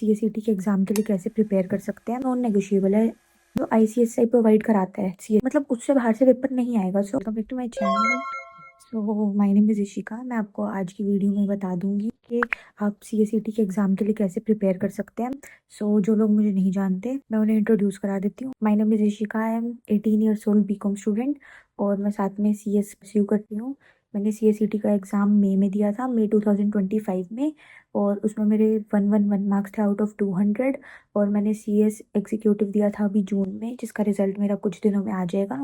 सीएसईटी के एग्जाम के लिए कैसे प्रिपेयर कर सकते हैं। नॉन नेगोशिएबल है जो आईसीएसआई प्रोवाइड कराता है सी मतलब उससे बाहर से पेपर नहीं आएगा। So welcome back to my channel. So my name is Ishika. मैं आपको आज की वीडियो में बता दूंगी कि आप सीएसईटी के एग्जाम के लिए कैसे प्रिपेयर कर सकते हैं। जो लोग मुझे नहीं जानते मैं उन्हें इंट्रोड्यूस करा देती हूँ। My name is Ishika. I am 18 years old BCom student और मैं साथ में सीएस परस्यू करती हूँ। मैंने सीएसईटी का एग्ज़ाम मई में दिया था, मई 2025 में, और उसमें मेरे 111 मार्क्स थे आउट ऑफ 200। और मैंने सीएस एग्जीक्यूटिव दिया था अभी जून में, जिसका रिजल्ट मेरा कुछ दिनों में आ जाएगा।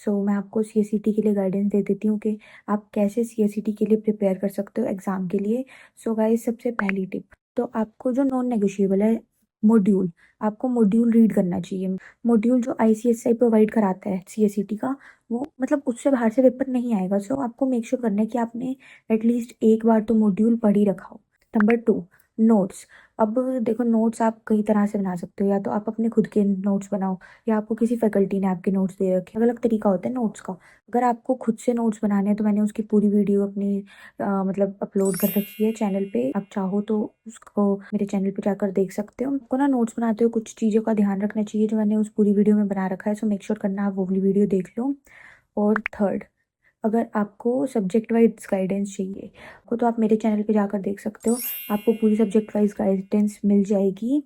मैं आपको सीएसईटी के लिए गाइडेंस दे देती हूँ कि आप कैसे सीएसईटी के लिए प्रिपेयर कर सकते हो एग्ज़ाम के लिए। गाइस, सबसे पहली टिप तो आपको जो नॉन नेगोशिएबल है मॉड्यूल, आपको मॉड्यूल रीड करना चाहिए। मॉड्यूल जो आईसीएसआई प्रोवाइड कराता है सीएसईटी का, वो मतलब उससे बाहर से पेपर नहीं आएगा। आपको मेक श्योर करना है कि आपने एटलीस्ट एक बार तो मॉड्यूल पढ़ ही रखा हो। Number 2, notes. अब देखो, नोट्स आप कई तरह से बना सकते हो। या तो आप अपने खुद के नोट्स बनाओ, या आपको किसी फैकल्टी ने आपके नोट्स दे रखे। अलग अलग तरीका होता है नोट्स का। अगर आपको खुद से नोट्स बनाने हैं तो मैंने उसकी पूरी वीडियो अपनी मतलब अपलोड कर रखी है चैनल पे। आप चाहो तो उसको मेरे चैनल पे जाकर देख सकते हो। आपको ना नोट्स बनाते हो कुछ चीज़ों का ध्यान रखना चाहिए जो मैंने उस पूरी वीडियो में बना रखा है। मेक श्योर करना आप वो वाली वीडियो देख लो। और थर्ड, अगर आपको सब्जेक्ट वाइज गाइडेंस चाहिए तो आप मेरे चैनल पे जाकर देख सकते हो। आपको पूरी सब्जेक्ट वाइज गाइडेंस मिल जाएगी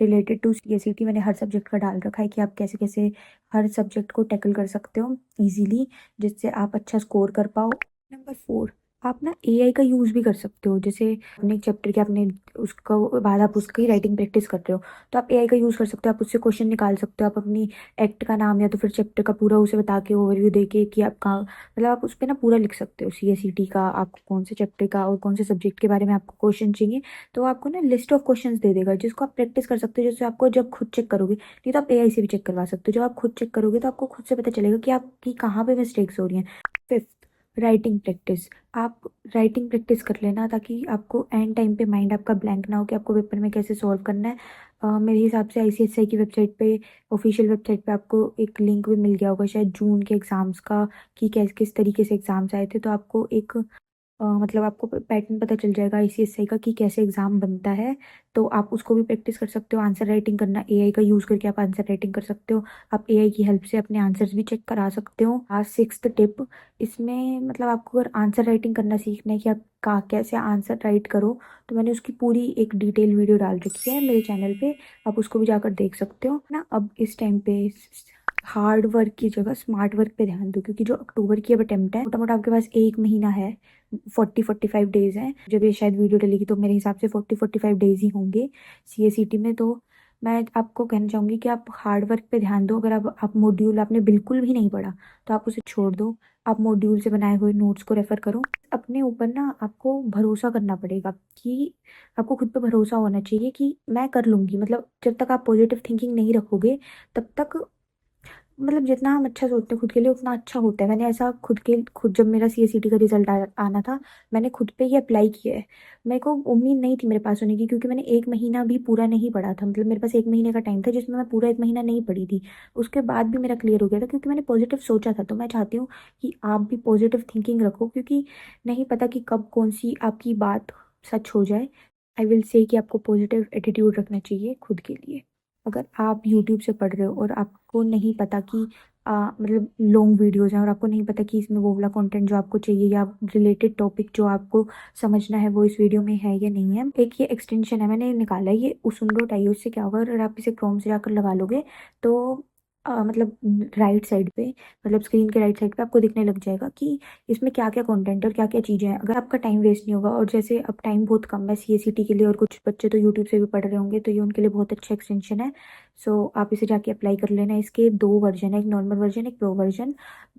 रिलेटेड टू सीएसईटी। मैंने हर सब्जेक्ट का डाल रखा है कि आप कैसे कैसे हर सब्जेक्ट को टैकल कर सकते हो इजीली, जिससे आप अच्छा स्कोर कर पाओ। नंबर 4, आप ना एआई का यूज़ भी कर सकते हो। जैसे अपने चैप्टर के आपने उसका बाद आप उसकी राइटिंग प्रैक्टिस कर रहे हो तो आप एआई का यूज़ कर सकते हो। आप उससे क्वेश्चन निकाल सकते हो। आप अपनी एक्ट का नाम या तो फिर चैप्टर का पूरा उसे बता के ओवरव्यू दे के कि आपका मतलब आप उस पर ना पूरा लिख सकते हो सीएसईटी का, आपको कौन से चैप्टर का और कौन से सब्जेक्ट के बारे में आपको क्वेश्चन चाहिए। तो आपको ना लिस्ट ऑफ क्वेश्चंस दे देगा जिसको आप प्रैक्टिस कर सकते हो। जैसे आपको जब खुद चेक करोगे, नहीं तो आप एआई से भी चेक करवा सकते हो। जब आप खुद चेक करोगे तो आपको खुद से पता चलेगा कि आपकी कहाँ पे मिस्टेक्स हो रही हैं। 5th, writing practice. आप राइटिंग प्रैक्टिस कर लेना ताकि आपको एंड टाइम पे माइंड आपका ब्लैंक ना हो कि आपको पेपर में कैसे सॉल्व करना है। मेरे हिसाब से आईसीएसआई की वेबसाइट पे, ऑफिशियल वेबसाइट पे, आपको एक लिंक भी मिल गया होगा शायद जून के एग्ज़ाम्स का, कि किस तरीके से एग्ज़ाम्स आए थे। तो आपको एक मतलब आपको पैटर्न पता चल जाएगा आईसीएसआई का कि कैसे एग्ज़ाम बनता है। तो आप उसको भी प्रैक्टिस कर सकते हो। आंसर राइटिंग करना, एआई का यूज़ करके आप आंसर राइटिंग कर सकते हो। आप एआई की हेल्प से अपने आंसर्स भी चेक करा सकते हो। आज 6th टिप, इसमें मतलब आपको अगर आंसर राइटिंग करना सीखना है कि आप कैसे आंसर राइट करो, तो मैंने उसकी पूरी एक डिटेल वीडियो डाल रखी है मेरे चैनल पे। आप उसको भी जाकर देख सकते हो ना। अब इस टाइम पे हार्ड वर्क की जगह स्मार्ट वर्क पे ध्यान दो, क्योंकि जो अक्टूबर की अब अटेम्प्ट है, मोटा मोटा आपके पास एक महीना है। 40-45 डेज हैं। जब ये शायद वीडियो डलेगी तो मेरे हिसाब से 40-45 डेज ही होंगे सीएसईटी में। तो मैं आपको कहना चाहूँगी कि आप हार्ड वर्क पे ध्यान दो। अगर आप मॉड्यूल आपने बिल्कुल भी नहीं पढ़ा तो आप उसे छोड़ दो। आप मॉड्यूल से बनाए हुए नोट्स को रेफर करो। अपने ऊपर ना आपको भरोसा करना पड़ेगा, कि आपको खुद पे भरोसा होना चाहिए कि मैं कर लूँगी। मतलब जब तक आप पॉजिटिव थिंकिंग नहीं रखोगे तब तक, मतलब जितना हम अच्छा सोचते हैं खुद के लिए उतना अच्छा होता है। मैंने ऐसा खुद जब मेरा सीएसईटी का रिजल्ट आना था, मैंने खुद पे ही अप्लाई किया है। मेरे को उम्मीद नहीं थी मेरे पास होने की, क्योंकि मैंने एक महीना भी पूरा नहीं पढ़ा था। मतलब मेरे पास एक महीने का टाइम था जिसमें मैं पूरा एक महीना नहीं पढ़ी थी। उसके बाद भी मेरा क्लियर हो गया था क्योंकि मैंने पॉजिटिव सोचा था। तो मैं चाहती हूँ कि आप भी पॉजिटिव थिंकिंग रखो, क्योंकि नहीं पता कि कब कौन सी आपकी बात सच हो जाए। आई विल से कि आपको पॉजिटिव एटीट्यूड रखना चाहिए खुद के लिए। अगर आप यूट्यूब से पढ़ रहे हो और आपको नहीं पता कि मतलब लॉन्ग वीडियोज़ हैं और आपको नहीं पता कि इसमें वो वाला कंटेंट जो आपको चाहिए या रिलेटेड टॉपिक जो आपको समझना है वो इस वीडियो में है या नहीं है, एक ये एक्सटेंशन है मैंने निकाला है, ये उसुंडो टाइयो। उससे क्या होगा, अगर आप इसे क्रोम से जाकर लगा लोगे तो मतलब राइट साइड पे, मतलब स्क्रीन के राइट साइड पे आपको दिखने लग जाएगा कि इसमें क्या क्या कंटेंट है और क्या क्या चीज़ें हैं। अगर आपका टाइम वेस्ट नहीं होगा, और जैसे अब टाइम बहुत कम है सीएसईटी के लिए और कुछ बच्चे तो यूट्यूब से भी पढ़ रहे होंगे, तो ये उनके लिए बहुत अच्छा एक्सटेंशन है। आप इसे जाके अप्लाई कर लेना। इसके 2 वर्जन है, एक नॉर्मल वर्जन, एक प्रो वर्जन।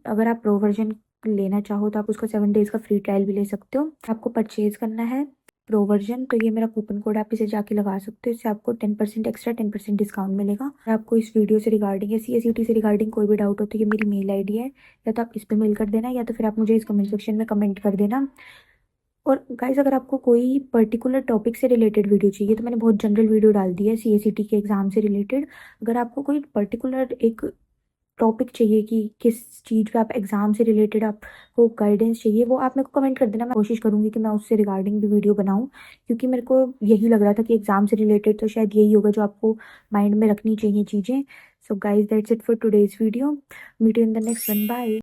अगर आप प्रो वर्जन लेना चाहो तो आप उसका 7 डेज़ का फ्री ट्रायल भी ले सकते हो। आपको परचेज करना है प्रो वर्जन, तो ये मेरा कूपन कोड, आप इसे जाके लगा सकते हो। इससे आपको 10% एक्स्ट्रा 10% डिस्काउंट मिलेगा। अगर आपको इस वीडियो से रिगार्डिंग या सीएसईटी से रिगार्डिंग कोई भी डाउट हो तो ये मेरी मेल आईडी है, या तो आप इस पर मेल कर देना या तो फिर आप मुझे इस कमेंट सेक्शन में कमेंट कर देना। और गाइस, अगर आपको कोई पर्टिकुलर टॉपिक से रिलेटेड वीडियो चाहिए तो मैंने बहुत जनरल वीडियो डाल दी है सीएसईटी के एग्जाम से रिलेटेड। अगर आपको कोई पर्टिकुलर एक टॉपिक चाहिए कि किस चीज़ पे आप एग्ज़ाम से रिलेटेड आपको गाइडेंस चाहिए, वो आप मेरे को कमेंट कर देना। मैं कोशिश करूँगी कि मैं उससे रिगार्डिंग भी वीडियो बनाऊँ, क्योंकि मेरे को यही लग रहा था कि एग्ज़ाम से रिलेटेड तो शायद यही होगा जो आपको माइंड में रखनी चाहिए चीज़ें। So guys that's it for today's video. Meet you in the next one. Bye.